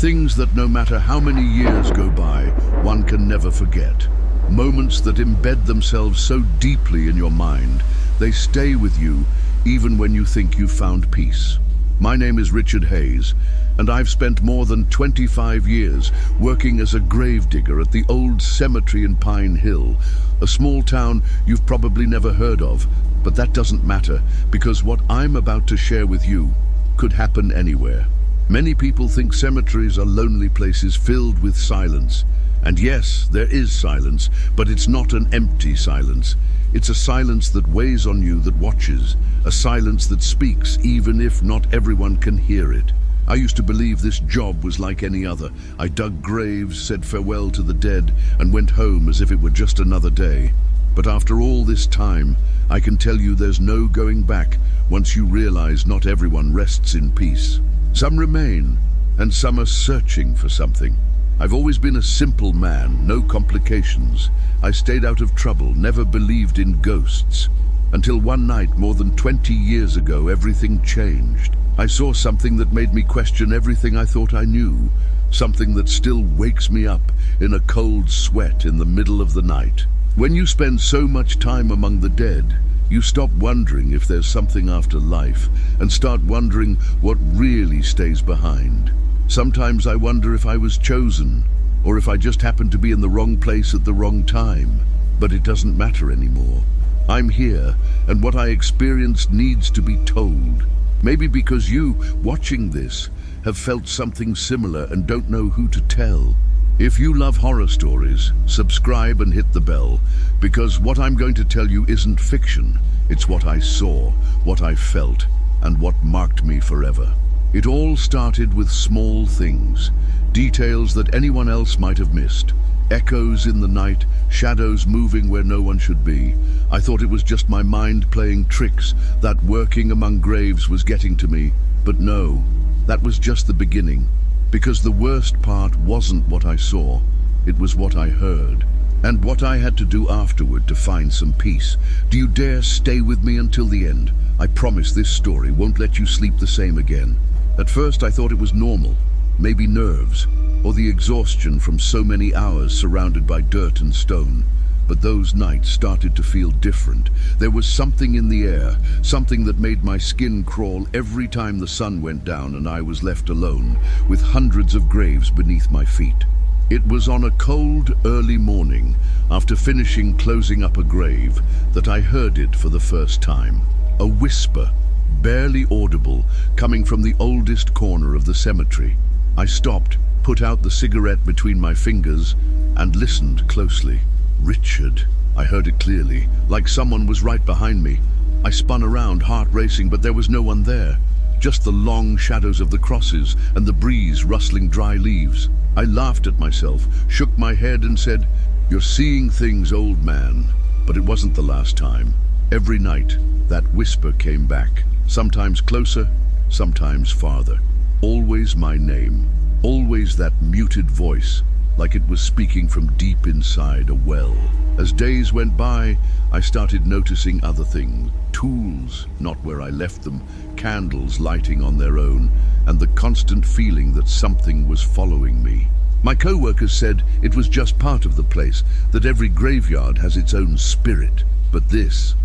things that no matter how many years go by, one can never forget. Moments that embed themselves so deeply in your mind, they stay with you even when you think you've found peace. My name is Richard Hayes, and I've spent more than 25 years working as a gravedigger at the old cemetery in Pine Hill, a small town you've probably never heard of, but that doesn't matter, because what I'm about to share with you could happen anywhere. Many people think cemeteries are lonely places filled with silence. And yes, there is silence, but it's not an empty silence. It's a silence that weighs on you, that watches, a silence that speaks even if not everyone can hear it. I used to believe this job was like any other. I dug graves, said farewell to the dead, and went home as if it were just another day. But after all this time, I can tell you there's no going back once you realize not everyone rests in peace. Some remain, and some are searching for something. I've always been a simple man, no complications. I stayed out of trouble, never believed in ghosts. Until one night, more than 20 years ago, everything changed. I saw something that made me question everything I thought I knew. Something that still wakes me up in a cold sweat in the middle of the night. When you spend so much time among the dead, you stop wondering if there's something after life and start wondering what really stays behind. Sometimes I wonder if I was chosen, or if I just happened to be in the wrong place at the wrong time. But it doesn't matter anymore. I'm here, and what I experienced needs to be told. Maybe because you, watching this, have felt something similar and don't know who to tell. If you love horror stories, subscribe and hit the bell, because what I'm going to tell you isn't fiction. It's what I saw, what I felt, and what marked me forever. It all started with small things, details that anyone else might have missed. Echoes in the night, shadows moving where no one should be. I thought it was just my mind playing tricks, that working among graves was getting to me. But no, that was just the beginning. Because the worst part wasn't what I saw, it was what I heard. And what I had to do afterward to find some peace. Do you dare stay with me until the end? I promise this story won't let you sleep the same again. At first I thought it was normal, maybe nerves, or the exhaustion from so many hours surrounded by dirt and stone. But those nights started to feel different. There was something in the air, something that made my skin crawl every time the sun went down and I was left alone, with hundreds of graves beneath my feet. It was on a cold, early morning, after finishing closing up a grave, that I heard it for the first time. A whisper, barely audible, coming from the oldest corner of the cemetery. I stopped, put out the cigarette between my fingers, and listened closely. Richard, I heard it clearly, like someone was right behind me. I spun around, heart racing, but there was no one there. Just the long shadows of the crosses and the breeze rustling dry leaves. I laughed at myself, shook my head and said, "You're seeing things, old man." But it wasn't the last time. Every night, that whisper came back, sometimes closer, sometimes farther. Always my name, always that muted voice, like it was speaking from deep inside a well. As days went by, I started noticing other things. Tools, not where I left them, candles lighting on their own, and the constant feeling that something was following me. My co-workers said it was just part of the place, that every graveyard has its own spirit. But this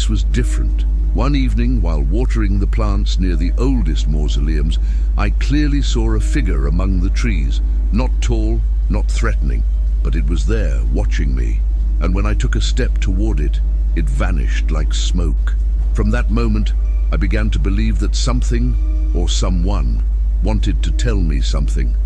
was different. One evening, while watering the plants near the oldest mausoleums, I clearly saw a figure among the trees, not tall, not threatening, but it was there, watching me. And when I took a step toward it, it vanished like smoke. From that moment, I began to believe that something, or someone, wanted to tell me something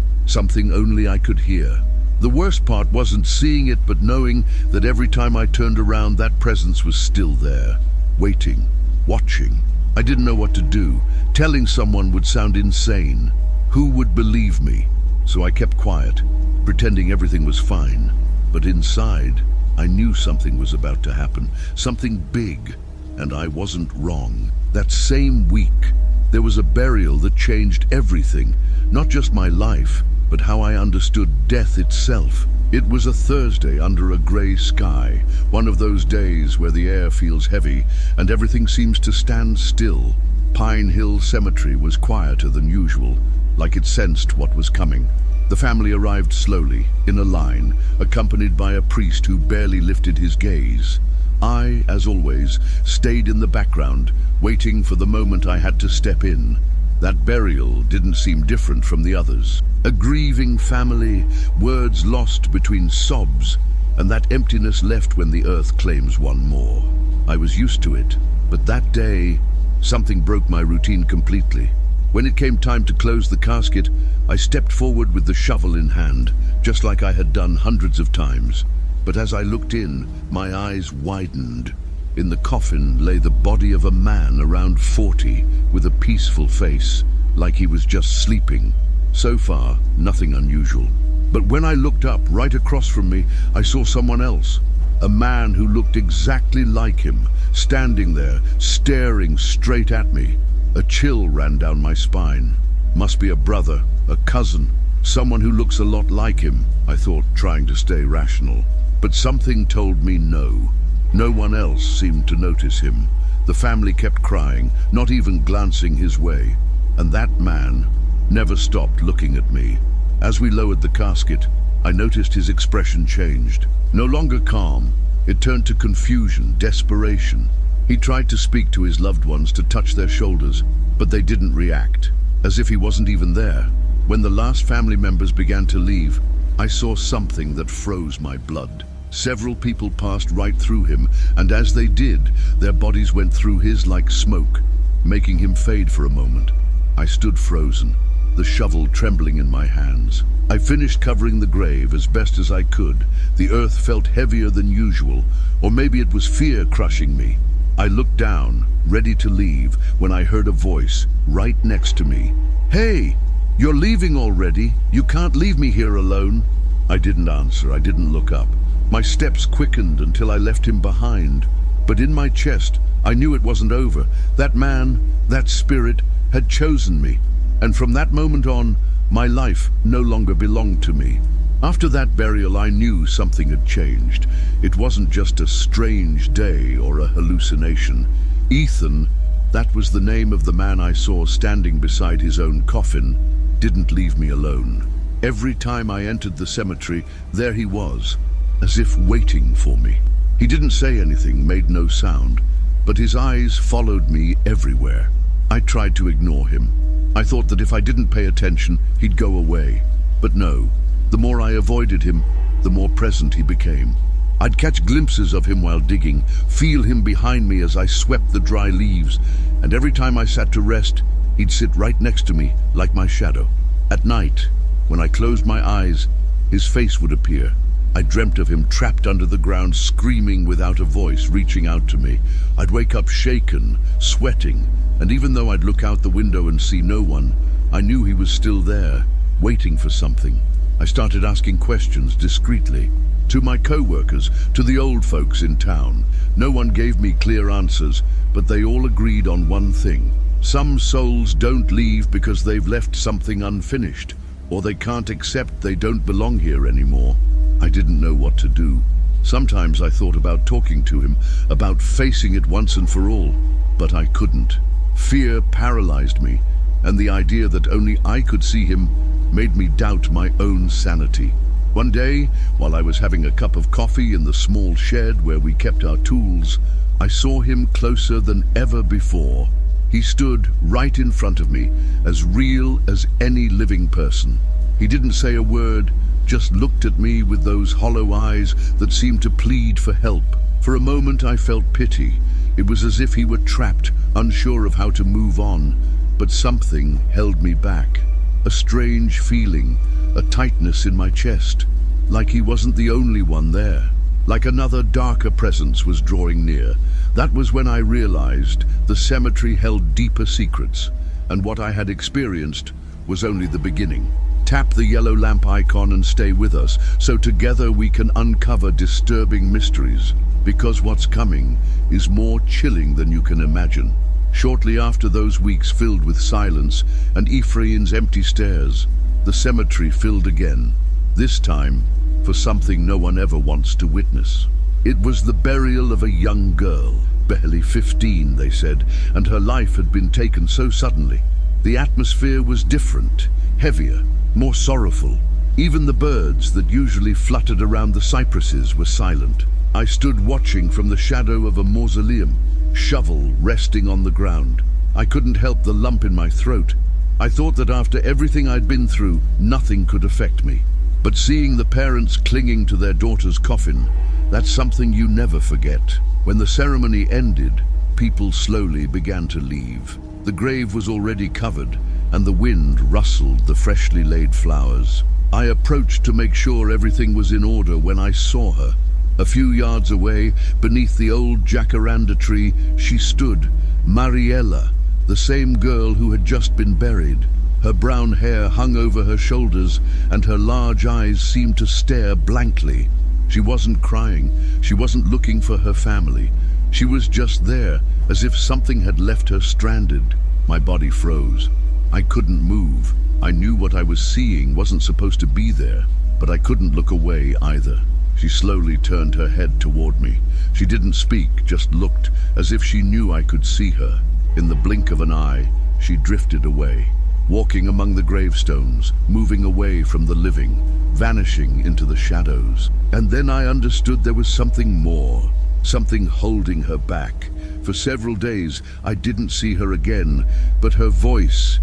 only I could hear. The worst part wasn't seeing it, but knowing that every time I turned around, that presence was still there, waiting, watching. I didn't know what to do. Telling someone would sound insane. Who would believe me? So I kept quiet, pretending everything was fine. But inside, I knew something was about to happen, something big, and I wasn't wrong. That same week, there was a burial that changed everything, not just my life, but how I understood death itself. It was a Thursday under a gray sky, one of those days where the air feels heavy and everything seems to stand still. Pine Hill Cemetery was quieter than usual, like it sensed what was coming. The family arrived slowly, in a line, accompanied by a priest who barely lifted his gaze. I, as always, stayed in the background, waiting for the moment I had to step in. That burial didn't seem different from the others. A grieving family, words lost between sobs, and that emptiness left when the earth claims one more. I was used to it, but that day, something broke my routine completely. When it came time to close the casket, I stepped forward with the shovel in hand, just like I had done hundreds of times. But as I looked in, my eyes widened. In the coffin lay the body of a man around 40, with a peaceful face, like he was just sleeping. So far, nothing unusual. But when I looked up, right across from me, I saw someone else. A man who looked exactly like him, standing there, staring straight at me. A chill ran down my spine. Must be a brother, a cousin, someone who looks a lot like him, I thought, trying to stay rational. But something told me no. No one else seemed to notice him. The family kept crying, not even glancing his way. And that man never stopped looking at me. As we lowered the casket, I noticed his expression changed. No longer calm, it turned to confusion, desperation. He tried to speak to his loved ones, to touch their shoulders, but they didn't react, as if he wasn't even there. When the last family members began to leave, I saw something that froze my blood. Several people passed right through him, and as they did, their bodies went through his like smoke, making him fade for a moment. I stood frozen, the shovel trembling in my hands. I finished covering the grave as best as I could. The earth felt heavier than usual, or maybe it was fear crushing me. I looked down, ready to leave, when I heard a voice right next to me. "Hey, you're leaving already? You can't leave me here alone." I didn't answer, I didn't look up. My steps quickened until I left him behind. But in my chest, I knew it wasn't over. That man, that spirit, had chosen me. And from that moment on, my life no longer belonged to me. After that burial, I knew something had changed. It wasn't just a strange day or a hallucination. Ethan, that was the name of the man I saw standing beside his own coffin, didn't leave me alone. Every time I entered the cemetery, there he was, as if waiting for me. He didn't say anything, made no sound, but his eyes followed me everywhere. I tried to ignore him. I thought that if I didn't pay attention, he'd go away. But no, the more I avoided him, the more present he became. I'd catch glimpses of him while digging, feel him behind me as I swept the dry leaves, and every time I sat to rest, he'd sit right next to me, like my shadow. At night, when I closed my eyes, his face would appear. I dreamt of him trapped under the ground, screaming without a voice, reaching out to me. I'd wake up shaken, sweating, and even though I'd look out the window and see no one, I knew he was still there, waiting for something. I started asking questions discreetly. To my co-workers, to the old folks in town. No one gave me clear answers, but they all agreed on one thing. Some souls don't leave because they've left something unfinished, or they can't accept they don't belong here anymore. I didn't know what to do. Sometimes I thought about talking to him, about facing it once and for all, but I couldn't. Fear paralyzed me, and the idea that only I could see him made me doubt my own sanity. One day, while I was having a cup of coffee in the small shed where we kept our tools, I saw him closer than ever before. He stood right in front of me, as real as any living person. He didn't say a word, just looked at me with those hollow eyes that seemed to plead for help. For a moment I felt pity. It was as if he were trapped, unsure of how to move on, but something held me back. A strange feeling, a tightness in my chest, like he wasn't the only one there, like another darker presence was drawing near. That was when I realized the cemetery held deeper secrets, and what I had experienced was only the beginning. Tap the yellow lamp icon and stay with us, so together we can uncover disturbing mysteries, because what's coming is more chilling than you can imagine. Shortly after those weeks filled with silence and Ephraim's empty stares, the cemetery filled again, this time for something no one ever wants to witness. It was the burial of a young girl, barely 15, they said, and her life had been taken so suddenly. The atmosphere was different, heavier, more sorrowful. Even the birds that usually fluttered around the cypresses were silent. I stood watching from the shadow of a mausoleum, shovel resting on the ground. I couldn't help the lump in my throat. I thought that after everything I'd been through, nothing could affect me. But seeing the parents clinging to their daughter's coffin, that's something you never forget. When the ceremony ended, people slowly began to leave. The grave was already covered, and the wind rustled the freshly laid flowers. I approached to make sure everything was in order when I saw her. A few yards away, beneath the old jacaranda tree, she stood, Mariella, the same girl who had just been buried. Her brown hair hung over her shoulders, and her large eyes seemed to stare blankly. She wasn't crying, she wasn't looking for her family. She was just there, as if something had left her stranded. My body froze. I couldn't move. I knew what I was seeing wasn't supposed to be there, but I couldn't look away either. She slowly turned her head toward me. She didn't speak, just looked, as if she knew I could see her. In the blink of an eye, she drifted away, walking among the gravestones, moving away from the living, vanishing into the shadows. And then I understood there was something more, something holding her back. For several days, I didn't see her again, but her voice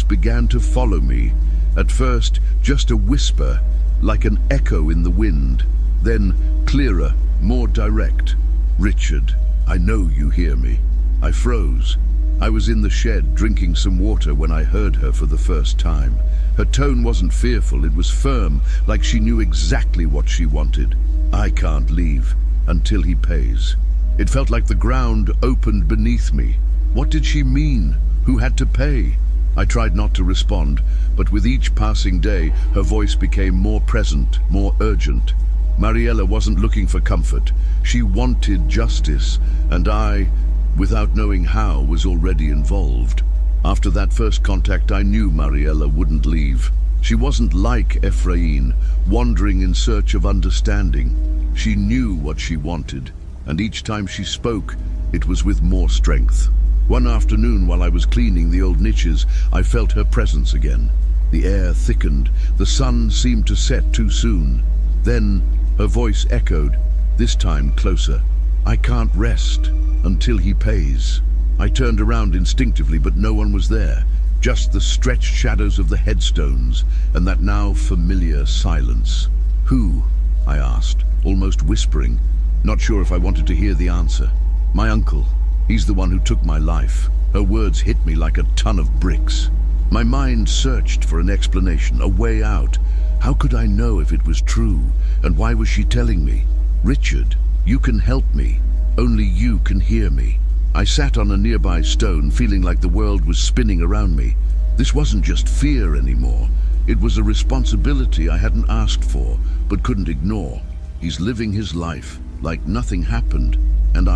began to follow me. At first, just a whisper, like an echo in the wind. Then, clearer, more direct. "Richard, I know you hear me." I froze. I was in the shed drinking some water when I heard her for the first time. Her tone wasn't fearful, it was firm, like she knew exactly what she wanted. "I can't leave until he pays." It felt like the ground opened beneath me. What did she mean? Who had to pay? I tried not to respond, but with each passing day, her voice became more present, more urgent. Mariella wasn't looking for comfort. She wanted justice, and I, without knowing how, was already involved. After that first contact, I knew Mariella wouldn't leave. She wasn't like Ephraim, wandering in search of understanding. She knew what she wanted, and each time she spoke, it was with more strength. One afternoon, while I was cleaning the old niches, I felt her presence again. The air thickened, the sun seemed to set too soon. Then her voice echoed, this time closer. "I can't rest until he pays." I turned around instinctively, but no one was there. Just the stretched shadows of the headstones and that now familiar silence. "Who?" I asked, almost whispering, not sure if I wanted to hear the answer. "My uncle. He's the one who took my life." Her words hit me like a ton of bricks. My mind searched for an explanation, a way out. How could I know if it was true? And why was she telling me? "Richard, you can help me. Only you can hear me." I sat on a nearby stone, feeling like the world was spinning around me. This wasn't just fear anymore. It was a responsibility I hadn't asked for, but couldn't ignore. He's living his life like nothing happened, and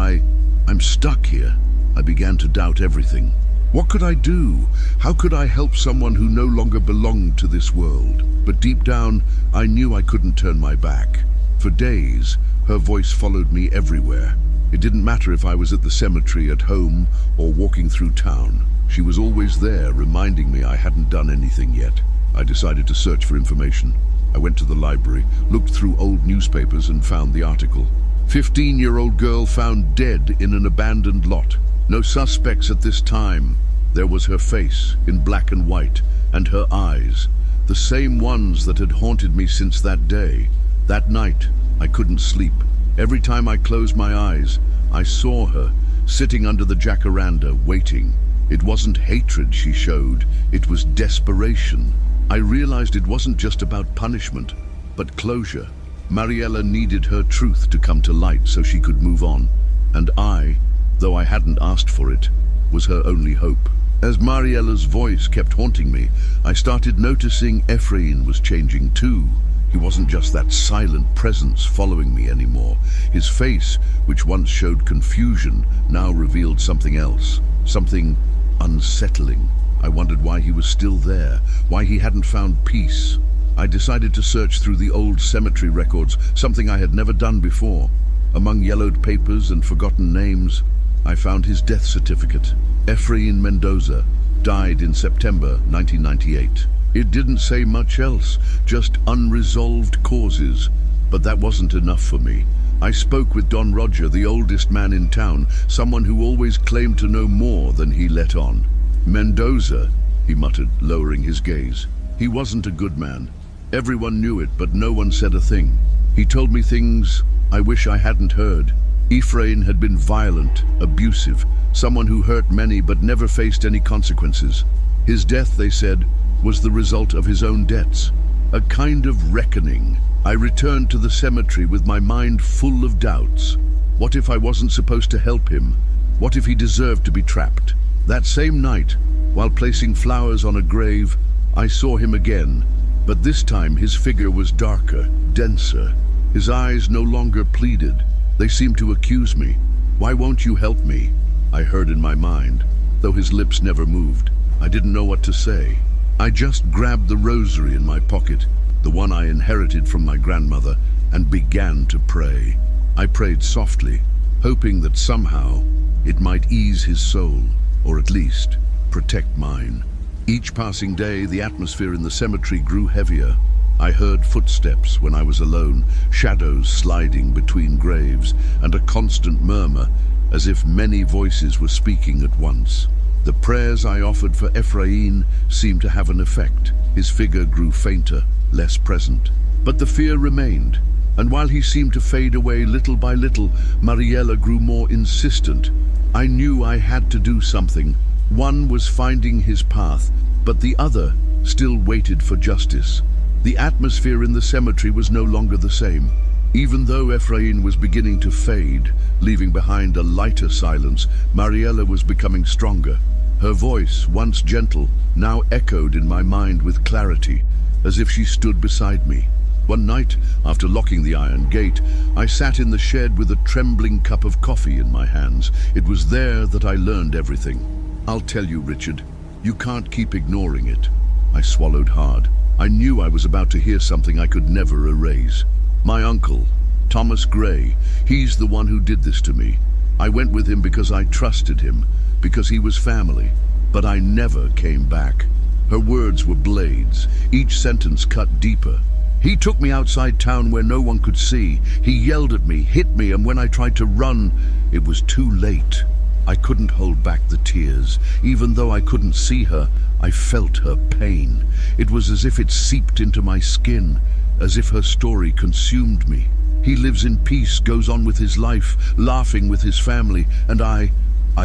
I'm stuck here. I began to doubt everything. What could I do? How could I help someone who no longer belonged to this world? But deep down, I knew I couldn't turn my back. For days, her voice followed me everywhere. It didn't matter if I was at the cemetery, at home, or walking through town. She was always there, reminding me I hadn't done anything yet. I decided to search for information. I went to the library, looked through old newspapers, and found the article. 15-year-old girl found dead in an abandoned lot. No suspects at this time. There was her face, in black and white, and her eyes, the same ones that had haunted me since that day. That night, I couldn't sleep. Every time I closed my eyes, I saw her, sitting under the jacaranda, waiting. It wasn't hatred she showed, it was desperation. I realized it wasn't just about punishment, but closure. Mariella needed her truth to come to light so she could move on. And I, though I hadn't asked for it, was her only hope. As Mariella's voice kept haunting me, I started noticing Ephraim was changing too. He wasn't just that silent presence following me anymore. His face, which once showed confusion, now revealed something else, something unsettling. I wondered why he was still there, why he hadn't found peace. I decided to search through the old cemetery records, something I had never done before. Among yellowed papers and forgotten names, I found his death certificate. Ephraim Mendoza died in September 1998. It didn't say much else, just unresolved causes. But that wasn't enough for me. I spoke with Don Roger, the oldest man in town, someone who always claimed to know more than he let on. Mendoza, he muttered, lowering his gaze. He wasn't a good man. Everyone knew it, but no one said a thing. He told me things I wish I hadn't heard. Ephraim had been violent, abusive, someone who hurt many but never faced any consequences. His death, they said, was the result of his own debts. A kind of reckoning. I returned to the cemetery with my mind full of doubts. What if I wasn't supposed to help him? What if he deserved to be trapped? That same night, while placing flowers on a grave, I saw him again, but this time his figure was darker, denser. His eyes no longer pleaded. They seemed to accuse me. "Why won't you help me?" I heard in my mind, though his lips never moved. I didn't know what to say. I just grabbed the rosary in my pocket, the one I inherited from my grandmother, and began to pray. I prayed softly, hoping that somehow it might ease his soul, or at least protect mine. Each passing day, the atmosphere in the cemetery grew heavier. I heard footsteps when I was alone, shadows sliding between graves, and a constant murmur, as if many voices were speaking at once. The prayers I offered for Ephraim seemed to have an effect. His figure grew fainter, less present. But the fear remained, and while he seemed to fade away little by little, Mariella grew more insistent. I knew I had to do something. One was finding his path, but the other still waited for justice. The atmosphere in the cemetery was no longer the same. Even though Ephraim was beginning to fade, leaving behind a lighter silence, Mariella was becoming stronger. Her voice, once gentle, now echoed in my mind with clarity, as if she stood beside me. One night, after locking the iron gate, I sat in the shed with a trembling cup of coffee in my hands. It was there that I learned everything. "I'll tell you, Richard. You can't keep ignoring it." I swallowed hard. I knew I was about to hear something I could never erase. My uncle, Thomas Gray, he's the one who did this to me. I went with him because I trusted him, because he was family, but I never came back. Her words were blades, each sentence cut deeper. "He took me outside town where no one could see. He yelled at me, hit me, and when I tried to run, it was too late." I couldn't hold back the tears. Even though I couldn't see her, I felt her pain. It was as if it seeped into my skin, as if her story consumed me. He lives in peace, goes on with his life, laughing with his family, and I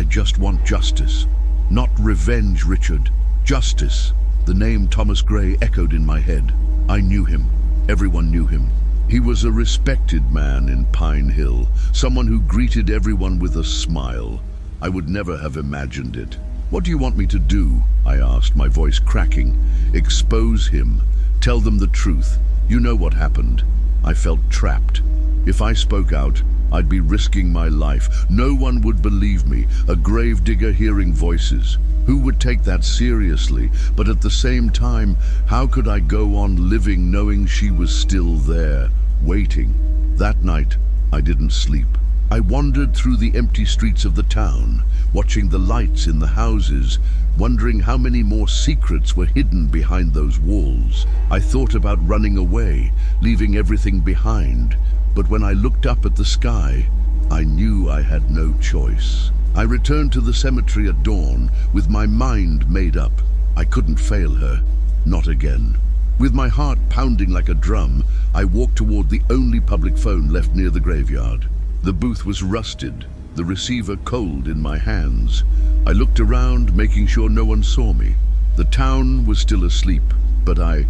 just want justice. Not revenge, Richard. Justice. The name Thomas Gray echoed in my head. I knew him. Everyone knew him. He was a respected man in Pine Hill, someone who greeted everyone with a smile. I would never have imagined it. "What do you want me to do?" I asked, my voice cracking. "Expose him. Tell them the truth. You know what happened." I felt trapped. If I spoke out, I'd be risking my life. No one would believe me, a gravedigger hearing voices. Who would take that seriously? But at the same time, how could I go on living knowing she was still there, waiting? That night, I didn't sleep. I wandered through the empty streets of the town, watching the lights in the houses, wondering how many more secrets were hidden behind those walls. I thought about running away, leaving everything behind, but when I looked up at the sky, I knew I had no choice. I returned to the cemetery at dawn, with my mind made up. I couldn't fail her, not again. With my heart pounding like a drum, I walked toward the only public phone left near the graveyard. The booth was rusted, the receiver cold in my hands. I looked around, making sure no one saw me. The town was still asleep, but I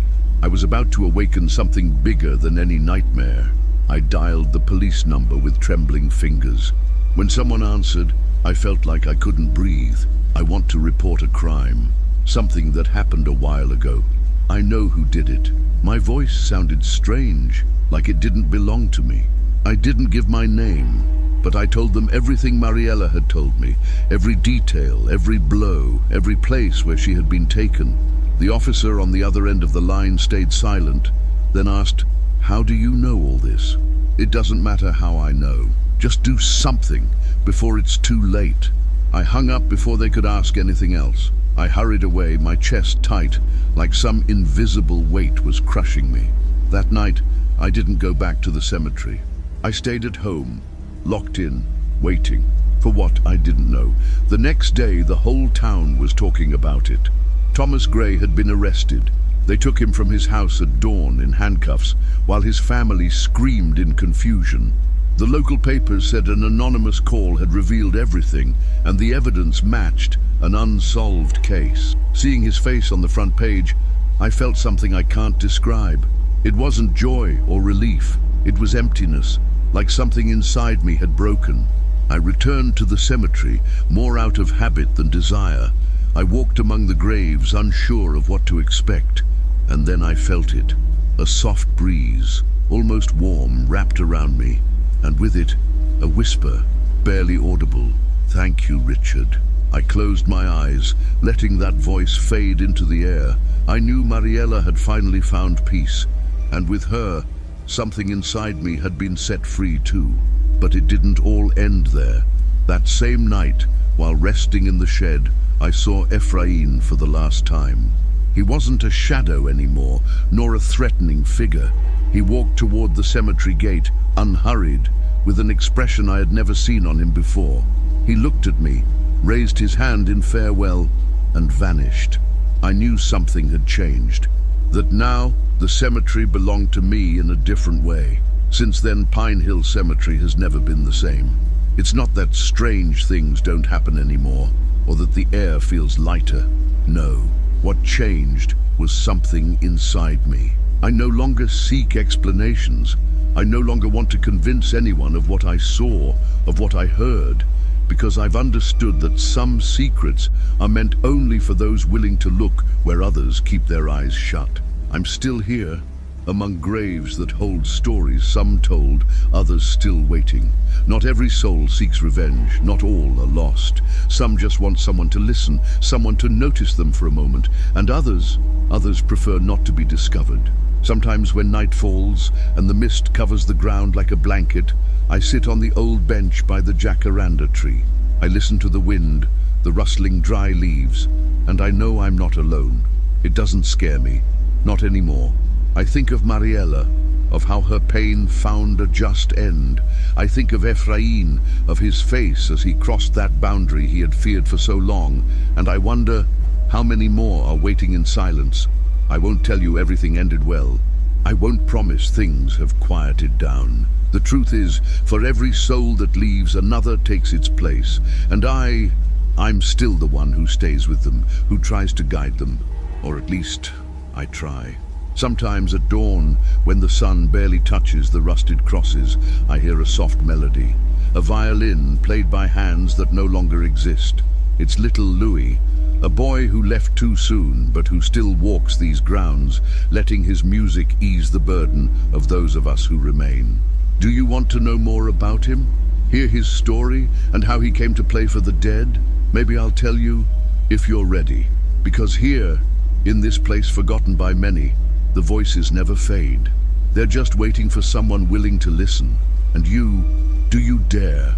was about to awaken something bigger than any nightmare. I dialed the police number with trembling fingers. When someone answered, I felt like I couldn't breathe. I want to report a crime, something that happened a while ago. I know who did it. My voice sounded strange, like it didn't belong to me. I didn't give my name, but I told them everything Mariella had told me, every detail, every blow, every place where she had been taken. The officer on the other end of the line stayed silent, then asked, "How do you know all this?" "It doesn't matter how I know. Just do something before it's too late." I hung up before they could ask anything else. I hurried away, my chest tight, like some invisible weight was crushing me. That night, I didn't go back to the cemetery. I stayed at home, locked in, waiting for what I didn't know. The next day, the whole town was talking about it. Thomas Gray had been arrested. They took him from his house at dawn in handcuffs, while his family screamed in confusion. The local papers said an anonymous call had revealed everything, and the evidence matched an unsolved case. Seeing his face on the front page, I felt something I can't describe. It wasn't joy or relief. It was emptiness, like something inside me had broken. I returned to the cemetery, more out of habit than desire. I walked among the graves, unsure of what to expect, and then I felt it. A soft breeze, almost warm, wrapped around me, and with it, a whisper, barely audible. "Thank you, Richard." I closed my eyes, letting that voice fade into the air. I knew Mariella had finally found peace, and with her, something inside me had been set free too. But it didn't all end there. That same night, while resting in the shed, I saw Ephraim for the last time. He wasn't a shadow anymore, nor a threatening figure. He walked toward the cemetery gate, unhurried, with an expression I had never seen on him before. He looked at me, raised his hand in farewell, and vanished. I knew something had changed, that now the cemetery belonged to me in a different way. Since then, Pine Hill Cemetery has never been the same. It's not that strange things don't happen anymore, or that the air feels lighter. No, what changed was something inside me. I no longer seek explanations. I no longer want to convince anyone of what I saw, of what I heard, because I've understood that some secrets are meant only for those willing to look where others keep their eyes shut. I'm still here, among graves that hold stories, some told, others still waiting. Not every soul seeks revenge, not all are lost. Some just want someone to listen, someone to notice them for a moment, and others prefer not to be discovered. Sometimes when night falls and the mist covers the ground like a blanket, I sit on the old bench by the jacaranda tree. I listen to the wind, the rustling dry leaves, and I know I'm not alone. It doesn't scare me, not anymore. I think of Mariella, of how her pain found a just end. I think of Ephraim, of his face as he crossed that boundary he had feared for so long, and I wonder how many more are waiting in silence. I won't tell you everything ended well. I won't promise things have quieted down. The truth is, for every soul that leaves, another takes its place, and I'm still the one who stays with them, who tries to guide them, or at least I try. Sometimes at dawn, when the sun barely touches the rusted crosses, I hear a soft melody, a violin played by hands that no longer exist. It's little Louis, a boy who left too soon, but who still walks these grounds, letting his music ease the burden of those of us who remain. Do you want to know more about him? Hear his story and how he came to play for the dead? Maybe I'll tell you if you're ready. Because here, in this place forgotten by many, the voices never fade. They're just waiting for someone willing to listen. And you, do you dare?